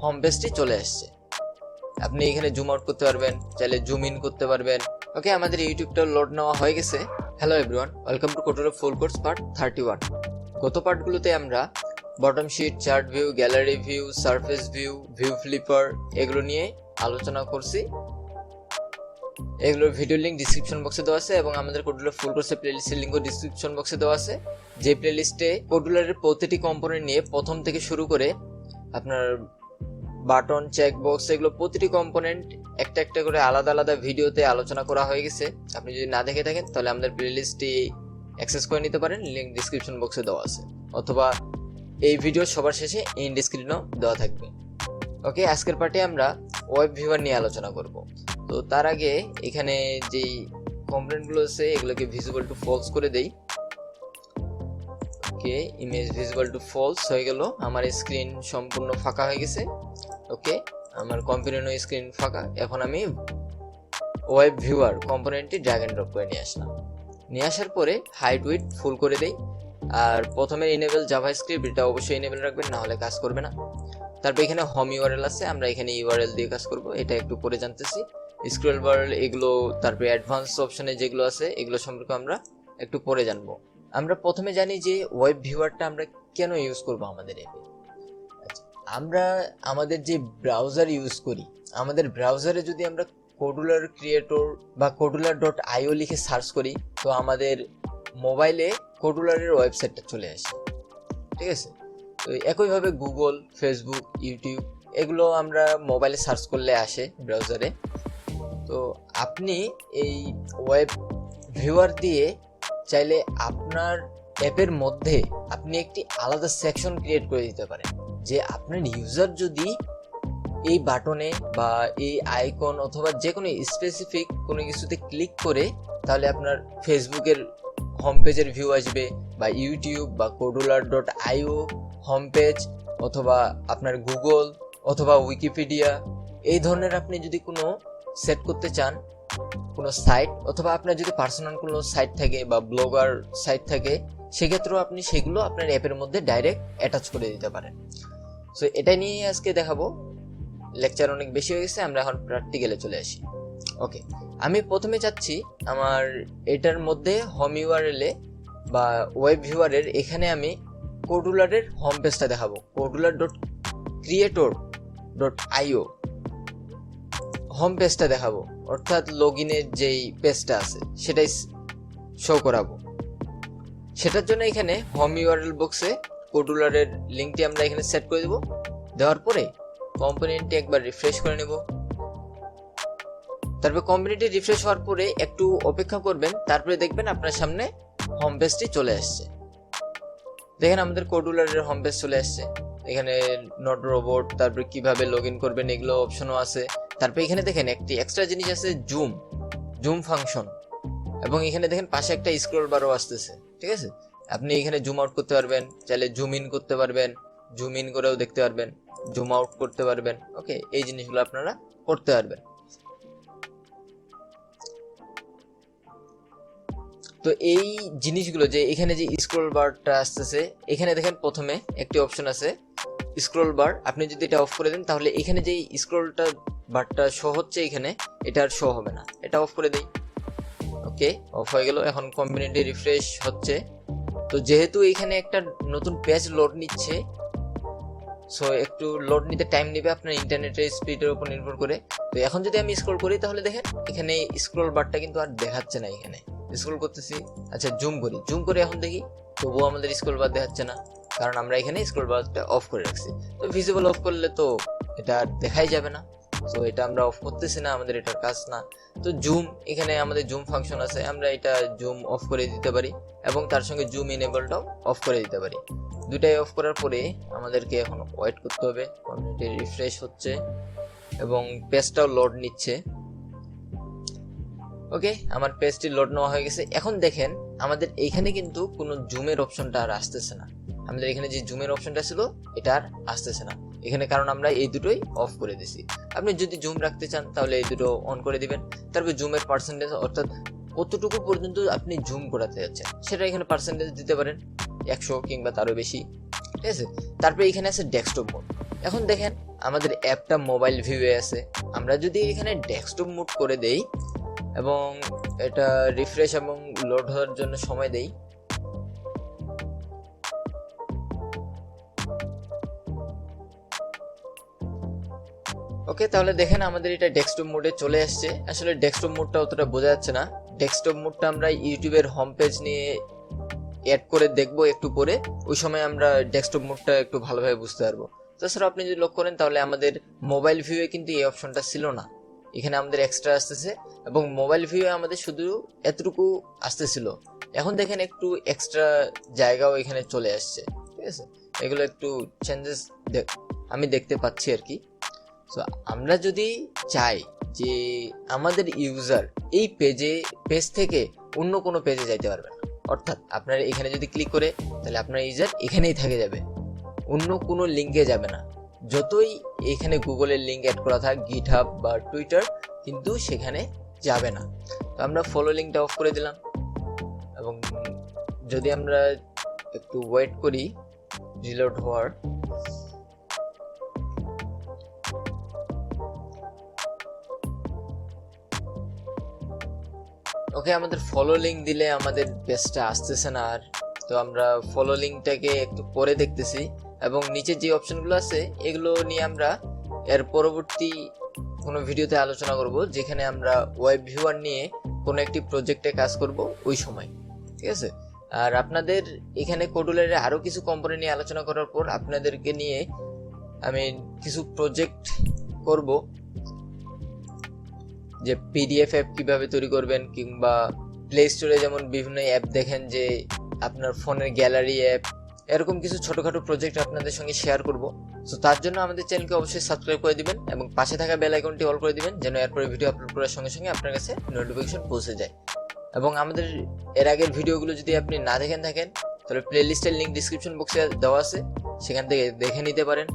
Home পেজটি চলে আসছে। আপনি এখানে জুম আউট করতে পারবেন, চাইলে জুম ইন করতে পারবেন। ওকে, আমাদের ইউটিউবটা লোড নেওয়া হয়ে গেছে। Hello everyone, welcome to Kodular full course part 31। গত পার্টগুলোতে আমরা bottom sheet, chart view, gallery view, surface view, view flipper এগুলো নিয়ে আলোচনা করছি। এগুলোর ভিডিও লিঙ্ক ডিসক্রিপশন বক্সে দেওয়া আছে এবং আমাদের কোডুলার ফুল কোর্সের প্লেলিস্টের লিঙ্কও ডিসক্রিপশন বক্সে দেওয়া আছে। যে প্লেলিস্টে কোডুলারের প্রতিটি কম্পোনেন্ট নিয়ে প্রথম থেকে শুরু করে আপনার বাটন, চেক বক্স, এগুলো প্রতিটি কম্পোনেন্ট একটা একটা করে আলাদা আলাদা ভিডিওতে আলোচনা করা হয়ে গেছে। আপনি যদি না দেখে থাকেন তাহলে আমাদের প্লেলিস্টটি অ্যাক্সেস করে নিতে পারেন, লিঙ্ক ডিসক্রিপশন বক্সে দেওয়া আছে, অথবা এই ভিডিও সবার শেষে এন্ড স্ক্রিনও দেওয়া থাকবে। ওকে, আজকের পার্টে আমরা ওয়েব ভিউয়ার নিয়ে আলোচনা করব। তো তার আগে এখানে যেই কম্পোনেন্টগুলো আছে এগুলোকে ভিজিবল টু ফলস করে দেই। ওকে, ইমেজ ভিজিবল টু ফলস হয়ে গেল, আমার স্ক্রিন সম্পূর্ণ ফাঁকা হয়ে গেছে। ওকে, আমার কম্পোনেন্টও স্ক্রিন ফাঁকা। এখন আমি ওয়েব ভিউয়ার কম্পোনেন্টটি ড্র্যাগ এন্ড ড্রপ করে নিয়ে আসলাম। নিয়ে আসার পরে হাইট উইডথ ফুল করে দেই। আর প্রথমে ইনেবল জাভাস্ক্রিপ্ট, এটা অবশ্যই ইনেবল রাখবেন, না হলে কাজ করবে না। তারপর এখানে হোম ইউআরএল আছে, আমরা এখানে ইউআরএল দিয়ে কাজ করব, এটা একটু পরে জানতেছি। স্ক্রল বার এগুলো, তারপরে অ্যাডভান্স অপশনে যেগুলো আছে এগুলো সম্পর্কে আমরা একটু পরে জানবো। আমরা প্রথমে জানি যে ওয়েব ভিউয়ারটা আমরা কেন ইউজ করব আমাদের অ্যাপে। আমরা আমাদের যে ব্রাউজার ইউজ করি, আমাদের ব্রাউজারে যদি আমরা কোডুলার ক্রিয়েটর বা kodular.io লিখে সার্চ করি, তো আমাদের মোবাইলে কোডুলারের ওয়েবসাইটটা চলে আসে। ঠিক আছে, তো একইভাবে গুগল, ফেসবুক, ইউটিউব এগুলো আমরা মোবাইলে সার্চ করলে আসে ব্রাউজারে। তো আপনি এই ওয়েব ভিউয়ার দিয়ে চাইলে আপনার অ্যাপের মধ্যে আপনি একটি আলাদা সেকশন ক্রিয়েট করে দিতে পারেন, যে আপনার ইউজার যদি এই বাটনে বা এই আইকন অথবা যে কোনো স্পেসিফিক কোনো কিছুতে ক্লিক করে, তাহলে আপনার ফেসবুকের হোম পেজের ভিউ আসবে, বা ইউটিউব বা kodular.io হোম পেজ, অথবা আপনার গুগল অথবা উইকিপিডিয়া, এই ধরনের আপনি যদি কোনো সেট করতে চান কোনো সাইট, অথবা আপনার যদি পার্সোনাল কোনো সাইট থাকে বা ব্লগার সাইট থাকে, সেক্ষেত্রেও আপনি সেগুলো আপনার অ্যাপের মধ্যে ডাইরেক্ট অ্যাটাচ করে দিতে পারেন। সো এটা নিয়ে আজকে দেখাবো। লেকচার অনেক বেশি হয়ে গেছে, আমরা এখন প্র্যাকটিক্যালে চলে আসি। ওকে, আমি প্রথমে চাচ্ছি আমার এটার মধ্যে হোম ইউআরএলে বা ওয়েব ভিউয়ারের এখানে আমি কোডুলারের হোম পেজটা দেখাবো। kodular.creator.io হোম পেজটা দেখাবো, অর্থাৎ লগ ইনের যেই পেজটা আছে সেটাই শো করাবো। সেটার জন্য এখানে হোম ইউআরএল বক্সে কোডুলারের লিঙ্কটি আমরা এখানে সেট করে দেবো। দেওয়ার পরে কম্পোনেন্টটি একবার রিফ্রেশ করে নেব। তারপর কম্পোনেন্টটি রিফ্রেশ হওয়ার পরে একটু অপেক্ষা করবেন, তারপরে দেখবেন আপনার সামনে হোম পেজটি চলে আসছে। দেখেন আমাদের কোডুলারের হোম পেজ চলে আসছে। এখানে নট রোবট, তারপরে কিভাবে লগ ইন করবেন এগুলো অপশনও আছে। তারপর এখানে দেখেন একটি এক্সট্রা জিনিস আছে, জুম ফাংশন, এবং এখানে দেখেন পাশে একটা স্ক্রল বারও আসতেছে। ঠিক আছে, আপনি এখানে জুম আউট করতে পারবেন, চাইলে জুম ইন করতে পারবেন, জুম ইন করেও দেখতে পারবেন, জুম আউট করতে পারবেন। ওকে, এই জিনিসগুলো আপনারা করতে পারবেন। তো এই জিনিসগুলো যে এখানে যে স্ক্রল বারটা আসতেছে, এখানে দেখেন প্রথমে একটি অপশন আছে স্ক্রল বার। আপনি যদি এটা অফ করে দেন তাহলে এখানে যে স্ক্রলটা বারটা শো হচ্ছে এখানে, এটা আর শো হবে না। এটা অফ করে দেই। ওকে, অফ হয়ে গেল। এখন কম্পোনেন্টে রিফ্রেশ হচ্ছে। তো যেহেতু এখানে একটা নতুন পেজ লোড নিচ্ছে, সো একটু লোড নিতে টাইম নেবে আপনার ইন্টারনেটের স্পিডের উপর নির্ভর করে। তো এখন যদি আমি স্ক্রল করি তাহলে দেখেন এখানে স্ক্রল বারটা কিন্তু আর দেখাচ্ছে না। এখানে স্ক্রল করতেছি, আচ্ছা জুম করে এখন দেখি, তবুও আমাদের স্ক্রল বার দেখাচ্ছে না, কারণ আমরা এখানে স্ক্রল বারটা অফ করে রাখছি। তো ভিজিবল অফ করলে তো এটা দেখাই যাবে না, তো এটা আমরা অফ করতেছি না, আমাদের এটার কাজ না। তো জুম, এখানে আমাদের জুম ফাংশন আছে, আমরা এটা জুম অফ করে দিতে পারি এবং তার সঙ্গে জুম ইনেবলটাও অফ করে দিতে পারি। দুটাই অফ করার পরে আমাদেরকে এখন ওয়েট করতে হবে। কমিউনিটি রিফ্রেশ হচ্ছে এবং পেজটাও লোড নিচ্ছে। ওকে, আমার পেজটি লোড নেওয়া হয়ে গেছে। এখন দেখেন আমাদের এইখানে কিন্তু কোনো জুমের অপশনটা আর আসতেছে না। আমাদের এখানে যে জুমের অপশনটা ছিল এটা আর আসতেছে না এখানে, কারণ আমরা এই দুটোই অফ করে দিছি। আপনি যদি জুম রাখতে চান তাহলে এই দুটো অন করে দিবেন। তারপর জুমের পার্সেন্টেজ, অর্থাৎ কতটুকু পর্যন্ত আপনি জুম করাতে যাচ্ছেন সেটা এখানে পার্সেন্টেজ দিতে পারেন, 100 কিংবা তারও বেশি। ঠিক আছে, তারপরে এখানে আছে ডেস্কটপ মোড। এখন দেখেন আমাদের অ্যাপটা মোবাইল ভিউয়ে আছে। আমরা যদি এখানে ডেস্কটপ মোড করে দেই এবং এটা রিফ্রেশ এবং লোড হওয়ার জন্য সময় দেই, ওকে, তাহলে দেখেন আমাদের এটা ডেস্কটপ মোডে চলে আসছে। আসলে ডেস্কটপ মোডটা অতটা বোঝা যাচ্ছে না। ডেস্কটপ মোডটা আমরা ইউটিউবের হোম পেজ নিয়ে অ্যাড করে দেখবো একটু পরে, ওই সময় আমরা ডেস্কটপ মোডটা একটু ভালোভাবে বুঝতে পারবো। তাছাড়া আপনি যদি লক্ষ্য করেন তাহলে আমাদের মোবাইল ভিউয়ে কিন্তু এই অপশনটা ছিল না, এখানে আমাদের এক্সট্রা আসতেছে এবং মোবাইল ভিউয়ে আমাদের শুধু এতটুকু আসতেছিল। এখন দেখেন একটু এক্সট্রা জায়গাও এখানে চলে আসছে, ঠিক আছে। এগুলো একটু চেঞ্জেস আমি দেখতে পাচ্ছি আর কি। সো আমরা যদি চাই যে আমাদের ইউজার এই পেজ থেকে অন্য কোনো পেজে যাইতে পারবে না, অর্থাৎ আপনার এখানে যদি ক্লিক করে তাহলে আপনার ইউজার এখানেই থেকে যাবে, অন্য কোনো লিঙ্কে যাবে না। যতই এখানে গুগলের লিঙ্ক অ্যাড করা থাক, গিটহাব বা টুইটার, কিন্তু সেখানে যাবে না। তো আমরা ফলো লিঙ্কটা অফ করে দিলাম এবং যদি আমরা একটু ওয়েট করি রিলোড হওয়ার, ওকে, আমাদের ফলো লিঙ্ক দিলে আমাদের পেজটা আসতেছে না আর। তো আমরা ফলো লিঙ্কটাকে একটু পরে দেখতেছি এবং নিচে যে অপশনগুলো আছে এগুলো নিয়ে আমরা এর পরবর্তী কোনো ভিডিওতে আলোচনা করব, যেখানে আমরা ওয়েব ভিউয়ার নিয়ে কোনো একটি প্রজেক্টে কাজ করব ওই সময়, ঠিক আছে। আর আপনাদের এখানে কোডুলারে আরও কিছু কম্পোনেন্ট নিয়ে আলোচনা করার পর আপনাদেরকে নিয়ে আমি কিছু প্রজেক্ট করব, যে পিডিএফ অ্যাপ কিভাবে তৈরি করবেন, কিংবা প্লে স্টোরে যেমন বিভিন্ন অ্যাপ দেখেন যে আপনার ফোনের গ্যালারি অ্যাপ, এরকম কিছু ছোটখাটো প্রজেক্ট আপনাদের সঙ্গে শেয়ার করব। সো তার জন্য আমাদের চ্যানেলকে অবশ্যই সাবস্ক্রাইব করে দিবেন এবং পাশে থাকা বেল আইকনটি অল করে দিবেন, যেন এরপরে ভিডিও আপলোড করার সঙ্গে সঙ্গে আপনার কাছে নোটিফিকেশন পৌঁছে যায়। এবং আমাদের এর আগের ভিডিওগুলো যদি আপনি না দেখেন থাকেন তাহলে প্লে লিস্টের লিঙ্ক ডিসক্রিপশন বক্সে দেওয়া আছে, সেখান থেকে দেখে নিতে পারেন।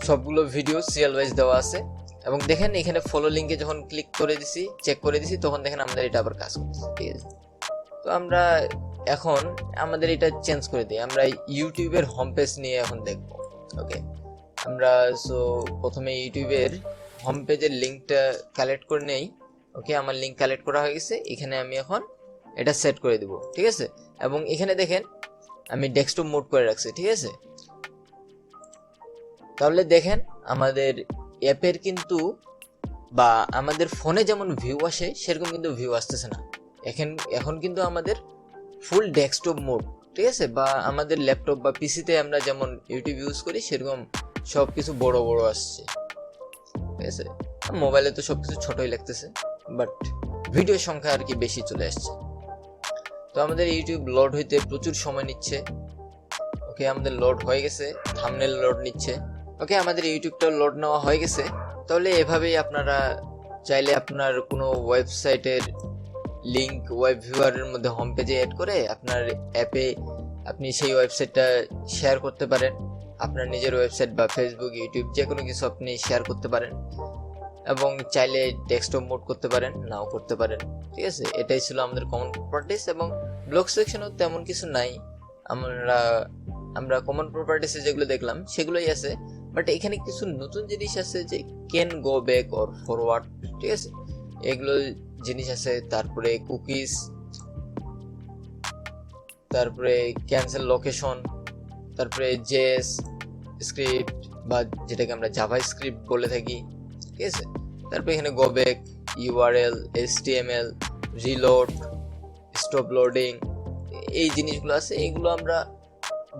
সবগুলো ভিডিও সিরিয়াল ওয়াইজ দেওয়া আছে। এবং দেখেন এখানে ফলো লিঙ্কে যখন ক্লিক করে দিছি, চেক করে দিছি, তখন দেখেন আমাদের এটা আবার কাজ করতেছে, ঠিক আছে। তো আমরা এখন আমাদের এটা চেঞ্জ করে দিই, আমরা ইউটিউবের হোম পেজ নিয়ে এখন দেখব। ওকে, আমরা সো প্রথমে ইউটিউবের হোম পেজের লিঙ্কটা কালেক্ট করে নেই। ওকে, আমার লিঙ্ক কালেক্ট করা হয়ে গেছে, এখানে আমি এখন এটা সেট করে দিব, ঠিক আছে। এবং এখানে দেখেন আমি ডেস্কটপ মোড করে রাখছি, ঠিক আছে। তাহলে দেখেন আমাদের অ্যাপের কিন্তু বা আমাদের ফোনে যেমন ভিউ আসে সেরকম কিন্তু ভিউ আসতেছে না। এখন কিন্তু আমাদের ফুল ডেস্কটপ মোড, ঠিক আছে। বা আমাদের ল্যাপটপ বা পিসিতে আমরা যেমন ইউটিউব ইউজ করি সেরকম সব কিছু বড় বড় আসছে, ঠিক আছে। মোবাইলে তো সব কিছু ছোটই লাগতেছে, বাট ভিডিওর সংখ্যা আর কি বেশি চলে আসছে। তো আমাদের ইউটিউব লোড হইতে প্রচুর সময় নিচ্ছে। ওকে, আমাদের লোড হয়ে গেছে, থাম্বনেল লোড নিচ্ছে। ওকে, আমাদের ইউটিউবটা লোড নেওয়া হয়ে গেছে। তাহলে এভাবেই আপনারা চাইলে আপনার কোনো ওয়েবসাইটের লিঙ্ক ওয়েব ভিউয়ারের মধ্যে হোম পেজে অ্যাড করে আপনার অ্যাপে আপনি সেই ওয়েবসাইটটা শেয়ার করতে পারেন। আপনার নিজের ওয়েবসাইট বা ফেসবুক, ইউটিউব যে কোনো কিছু আপনি শেয়ার করতে পারেন এবং চাইলে ডেস্কটপ মোড করতে পারেন, নাও করতে পারেন, ঠিক আছে। এটাই ছিল আমাদের কমন প্রপার্টিস। এবং ব্লগ সেকশনও তেমন কিছু নাই, আমরা কমন প্রপার্টিসে যেগুলো দেখলাম সেগুলোই আছে, বাট এখানে কিছু নতুন জিনিস আছে, যে can go back or forward, ঠিক আছে, এগুলো জিনিস আছে। তারপরে কুকিজ, তারপরে ক্যান্সেল লোকেশন, তারপরে জেএস স্ক্রিপ্ট বা যেটাকে আমরা জাভা স্ক্রিপ্ট বলে থাকি, ঠিক আছে। তারপরে এখানে go back, URL, HTML, reload, stop loading, এই জিনিসগুলো আছে। এগুলো আমরা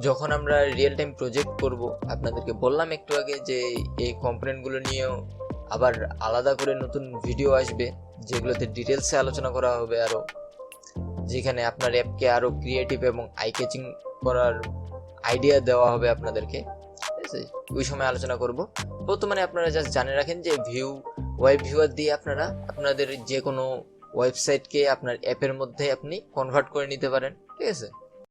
যখন আমরা রিয়েল টাইম প্রজেক্ট করব, আপনাদেরকে বললাম একটু আগে যে এই কম্পোনেন্টগুলো নিয়েও আবার আলাদা করে নতুন ভিডিও আসবে, যেগুলোতে ডিটেলসে আলোচনা করা হবে আরও, যেখানে আপনার অ্যাপকে আরও ক্রিয়েটিভ এবং আই ক্যাচিং করার আইডিয়া দেওয়া হবে আপনাদেরকে, ঠিক আছে। ওই সময় আলোচনা করব। বর্তমানে আপনারা জাস্ট জানে রাখেন যে ওয়েব ভিউয়ার দিয়ে আপনারা আপনাদের যে কোনো ওয়েবসাইটকে আপনার অ্যাপের মধ্যে আপনি কনভার্ট করে নিতে পারেন, ঠিক আছে।